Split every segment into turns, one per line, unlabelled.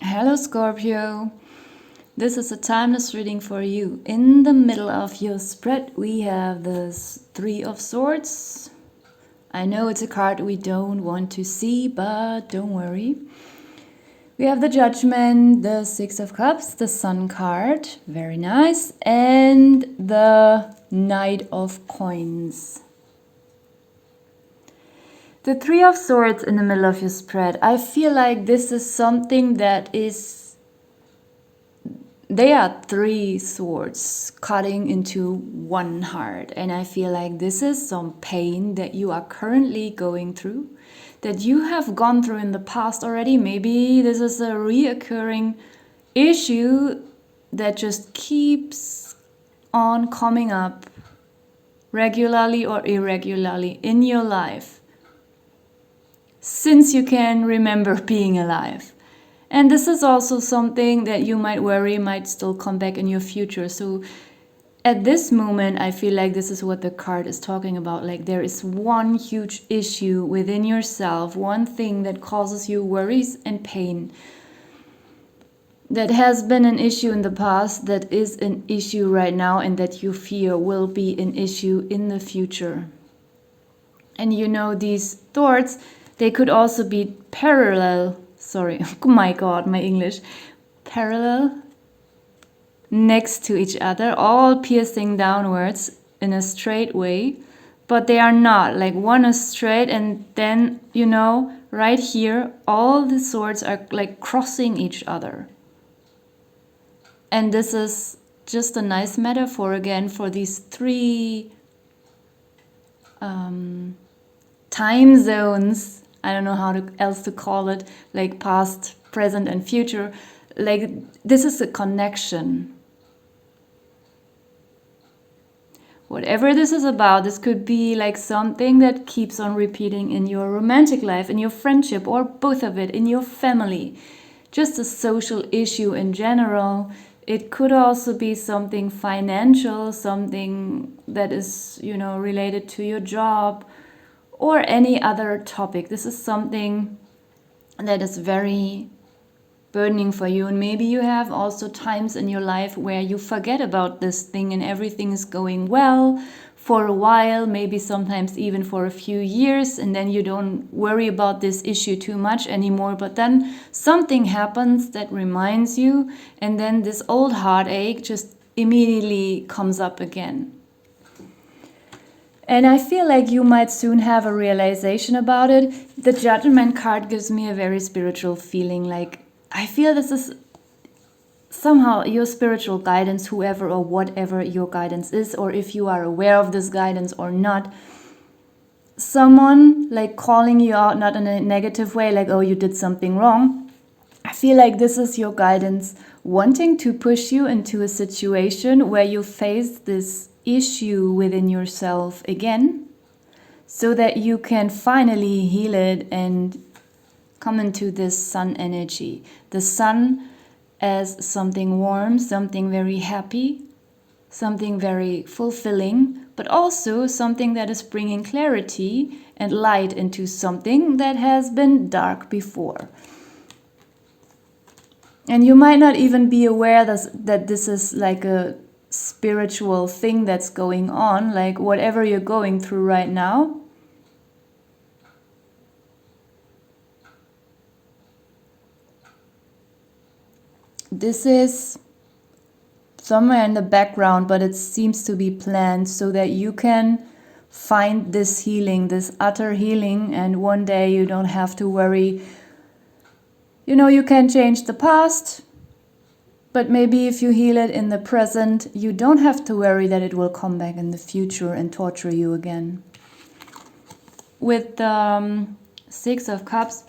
Hello, Scorpio. This is a timeless reading for you. In the middle of your spread, we have this Three of Swords. I know it's a card we don't want to see, but don't worry. We have the Judgment, the Six of Cups, the Sun card, very nice, and the Knight of Coins. The Three of Swords in the middle of your spread. I feel like this is something that is... They are three swords cutting into one heart. And I feel like this is some pain that you are currently going through, that you have gone through in the past already. Maybe this is a reoccurring issue that just keeps on coming up regularly or irregularly in your life since you can remember being alive. And this is also something that you might worry might still come back in your future. So at this moment, I feel like this is what the card is talking about. Like there is one huge issue within yourself, one thing that causes you worries and pain, that has been an issue in the past, that is an issue right now, and that you fear will be an issue in the future. And you know, these thoughts, they could also be parallel. Sorry, oh my God, my English. Parallel, next to each other, all piercing downwards in a straight way, but they are not. Like one is straight, and then, you know, right here, all the swords are like crossing each other. And this is just a nice metaphor again for these three time zones. I don't know how else to call it, like past, present, and future. Like this is a connection. Whatever this is about, this could be like something that keeps on repeating in your romantic life, in your friendship, or both of it, in your family. Just a social issue in general. It could also be something financial, something that is, you know, related to your job, or any other topic. This is something that is very burdening for you. And maybe you have also times in your life where you forget about this thing and everything is going well for a while, maybe sometimes even for a few years, and then you don't worry about this issue too much anymore. But then something happens that reminds you, and then this old heartache just immediately comes up again. And I feel like you might soon have a realization about it. The Judgment card gives me a very spiritual feeling. Like, I feel this is somehow your spiritual guidance, whoever or whatever your guidance is, or if you are aware of this guidance or not. Someone like calling you out, not in a negative way, like, oh, you did something wrong. I feel like this is your guidance wanting to push you into a situation where you face this issue within yourself again, so that you can finally heal it and come into this sun energy. The sun as something warm, something very happy, something very fulfilling, but also something that is bringing clarity and light into something that has been dark before. And you might not even be aware that this is like a spiritual thing that's going on, like whatever you're going through right now. This is somewhere in the background, but it seems to be planned so that you can find this healing, this utter healing, and one day you don't have to worry. You know, you can change the past, but maybe if you heal it in the present, you don't have to worry that it will come back in the future and torture you again. With the Six of Cups,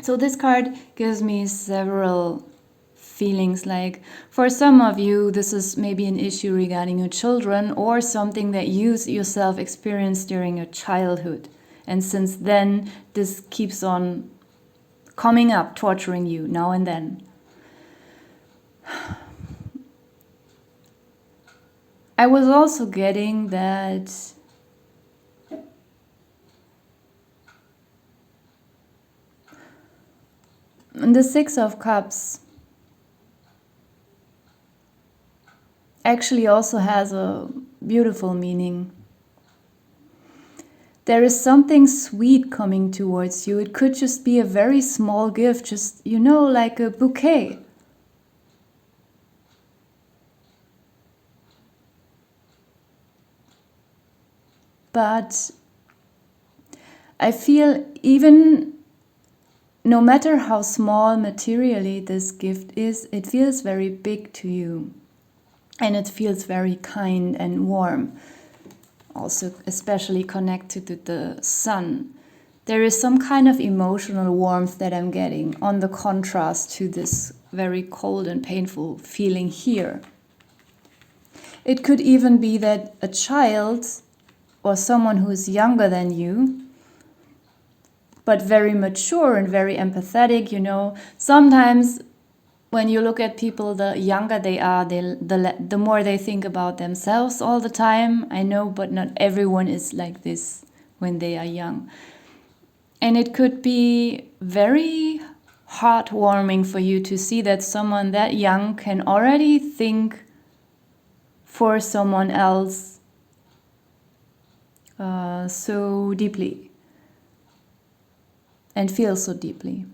so this card gives me several feelings. Like for some of you, this is maybe an issue regarding your children or something that you yourself experienced during your childhood. And since then, this keeps on coming up, torturing you now and then. I was also getting that And the Six of Cups actually also has a beautiful meaning. There is something sweet coming towards you. It could just be a very small gift, just, like a bouquet. But I feel even no matter how small materially this gift is, it feels very big to you. And it feels very kind and warm. Also especially connected to the sun. There is some kind of emotional warmth that I'm getting on the contrast to this very cold and painful feeling here. It could even be that a child or someone who is younger than you, but very mature and very empathetic, sometimes when you look at people, the younger they are, the more they think about themselves all the time. I know, but not everyone is like this when they are young. And it could be very heartwarming for you to see that someone that young can already think for someone else so deeply and feel so deeply.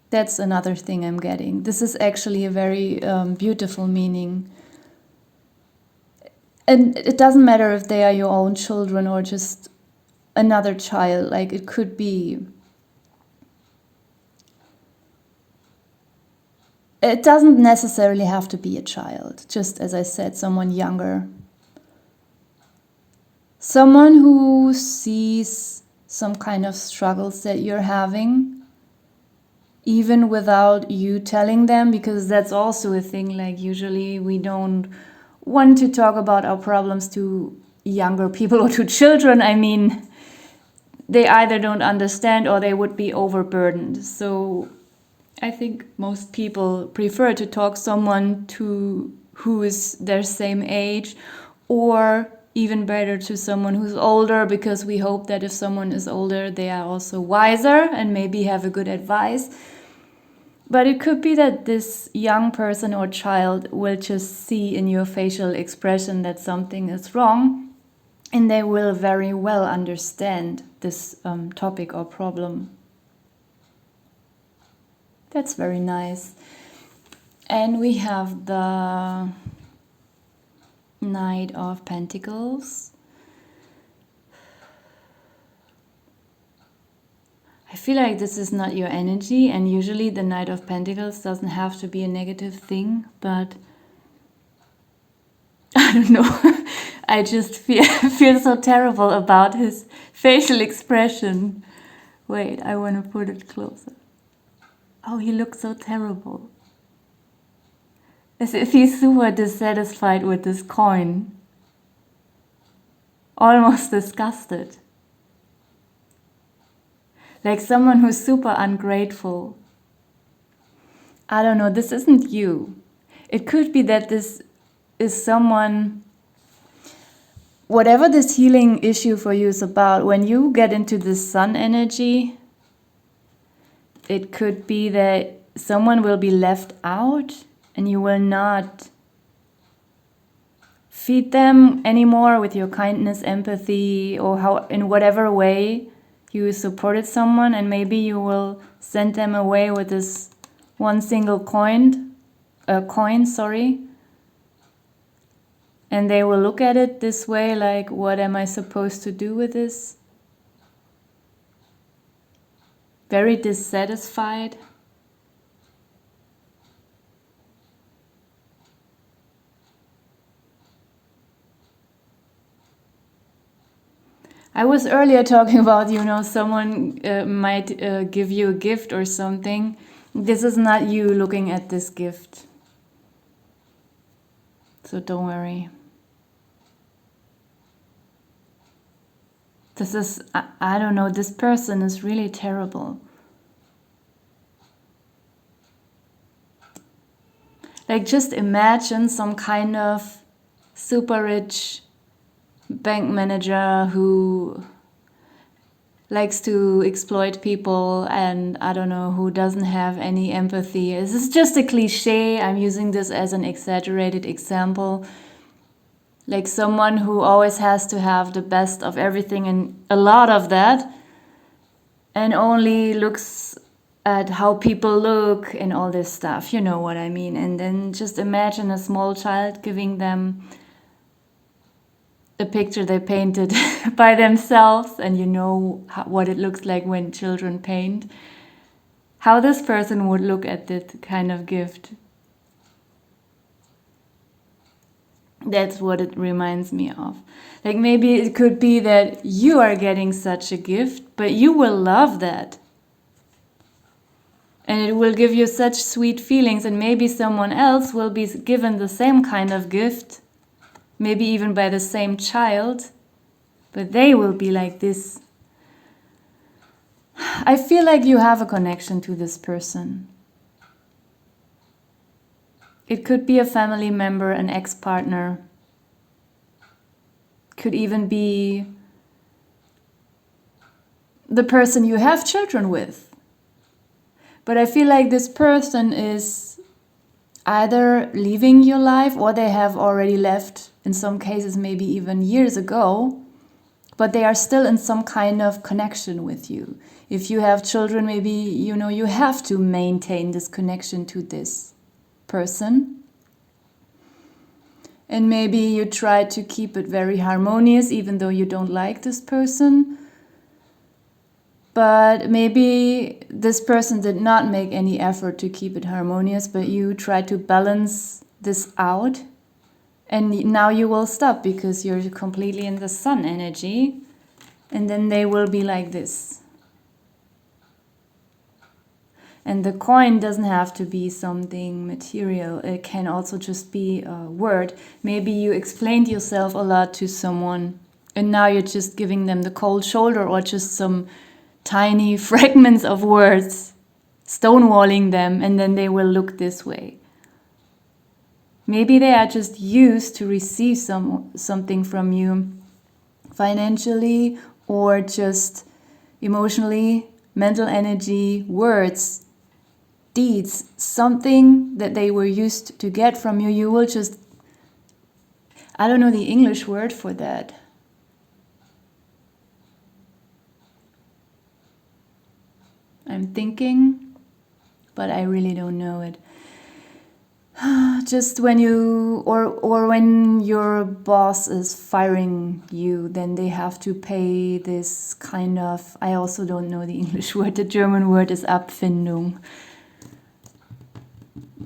That's another thing I'm getting. This is actually a very beautiful meaning. And it doesn't matter if they are your own children or just another child. Like, it could be... It doesn't necessarily have to be a child. Just as I said, someone younger. Someone who sees some kind of struggles that you're having, even without you telling them, because that's also a thing. Like, usually we don't want to talk about our problems to younger people or to children. I mean, they either don't understand or they would be overburdened. So I think most people prefer to talk someone to who is their same age, or even better to someone who's older, because we hope that if someone is older, they are also wiser and maybe have a good advice. But it could be that this young person or child will just see in your facial expression that something is wrong, and they will very well understand this topic or problem. That's very nice. And we have the Knight of Pentacles. I feel like this is not your energy, and usually the Knight of Pentacles doesn't have to be a negative thing, but I don't know. I just feel so terrible about his facial expression. Wait, I want to put it closer. Oh, he looks so terrible. As if he's super dissatisfied with this coin. Almost disgusted. Like someone who's super ungrateful. I don't know, this isn't you. It could be that this is someone... Whatever this healing issue for you is about, when you get into this sun energy, it could be that someone will be left out and you will not feed them anymore with your kindness, empathy, or how, in whatever way you supported someone, and maybe you will send them away with this one single coin, and they will look at it this way, like, what am I supposed to do with this? Very dissatisfied. I was earlier talking about, someone might give you a gift or something. This is not you looking at this gift. So don't worry. This is, I don't know, this person is really terrible. Like, just imagine some kind of super rich bank manager who likes to exploit people, and I don't know, who doesn't have any empathy. This is just a cliche. I'm using this as an exaggerated example. Like someone who always has to have the best of everything and a lot of that, and only looks at how people look and all this stuff. You know what I mean? And then just imagine a small child giving them a picture they painted by themselves, and you know what it looks like when children paint. How this person would look at that kind of gift. That's what it reminds me of. Like maybe it could be that you are getting such a gift, but you will love that. And it will give you such sweet feelings, and maybe someone else will be given the same kind of gift, maybe even by the same child, but they will be like this. I feel like you have a connection to this person. It could be a family member, an ex-partner. Could even be the person you have children with. But I feel like this person is either leaving your life, or they have already left, in some cases maybe even years ago, but they are still in some kind of connection with you. If you have children, maybe you know you have to maintain this connection to this person. And maybe you try to keep it very harmonious, even though you don't like this person. But maybe this person did not make any effort to keep it harmonious, but you try to balance this out. And now you will stop because you're completely in the sun energy. And then they will be like this. And the coin doesn't have to be something material. It can also just be a word. Maybe you explained yourself a lot to someone, and now you're just giving them the cold shoulder, or just some tiny fragments of words, stonewalling them, and then they will look this way. Maybe they are just used to receive something from you, financially or just emotionally, mental energy, words, deeds, something that they were used to get from you. You will just, I don't know the English word for that. I'm thinking, but I really don't know it. Just when you, or when your boss is firing you, then they have to pay this kind of, I also don't know the English word, the German word is Abfindung.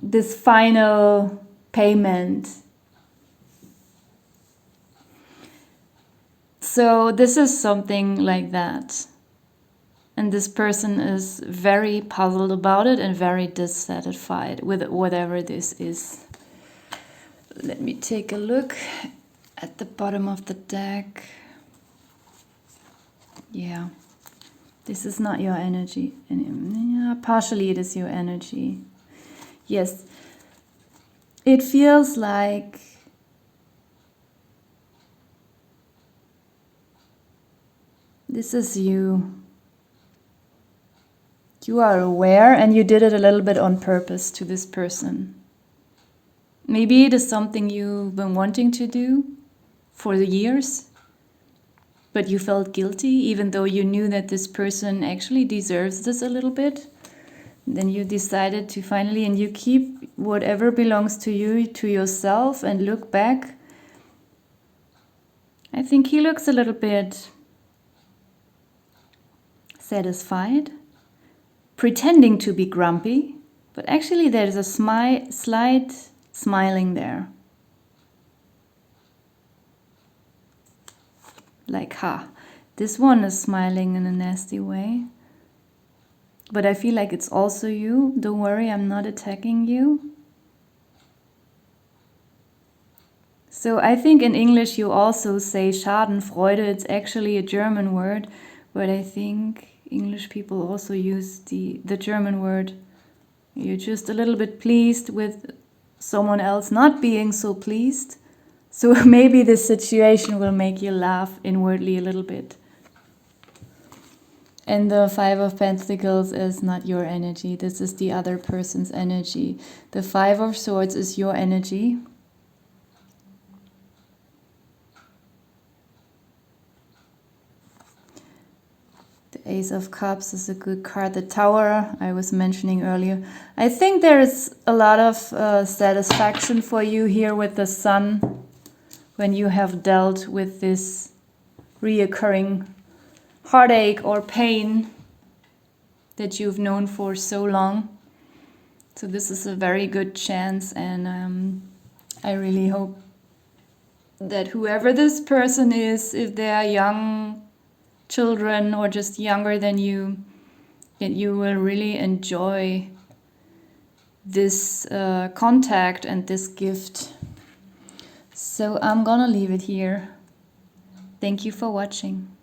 This final payment. So this is something like that. And this person is very puzzled about it and very dissatisfied with whatever this is. Let me take a look at the bottom of the deck. Yeah, this is not your energy. Yeah, partially it is your energy. Yes, it feels like this is you. You are aware, and you did it a little bit on purpose to this person. Maybe it is something you've been wanting to do for the years, but you felt guilty even though you knew that this person actually deserves this a little bit. Then you decided to finally, and you keep whatever belongs to you to yourself and look back. I think he looks a little bit satisfied, pretending to be grumpy, but actually there's a slight smiling there. Like, this one is smiling in a nasty way. But I feel like it's also you. Don't worry, I'm not attacking you. So I think in English you also say Schadenfreude. It's actually a German word, but I think English people also use the German word. You're just a little bit pleased with someone else not being so pleased. So maybe this situation will make you laugh inwardly a little bit. And the Five of Pentacles is not your energy. This is the other person's energy. The Five of Swords is your energy. The Ace of Cups is a good card. The Tower I was mentioning earlier. I think there is a lot of satisfaction for you here with the Sun when you have dealt with this reoccurring heartache or pain that you've known for so long. So this is a very good chance, and I really hope that whoever this person is, if they are young children or just younger than you, that you will really enjoy this contact and this gift. So I'm gonna leave it here. Thank you for watching.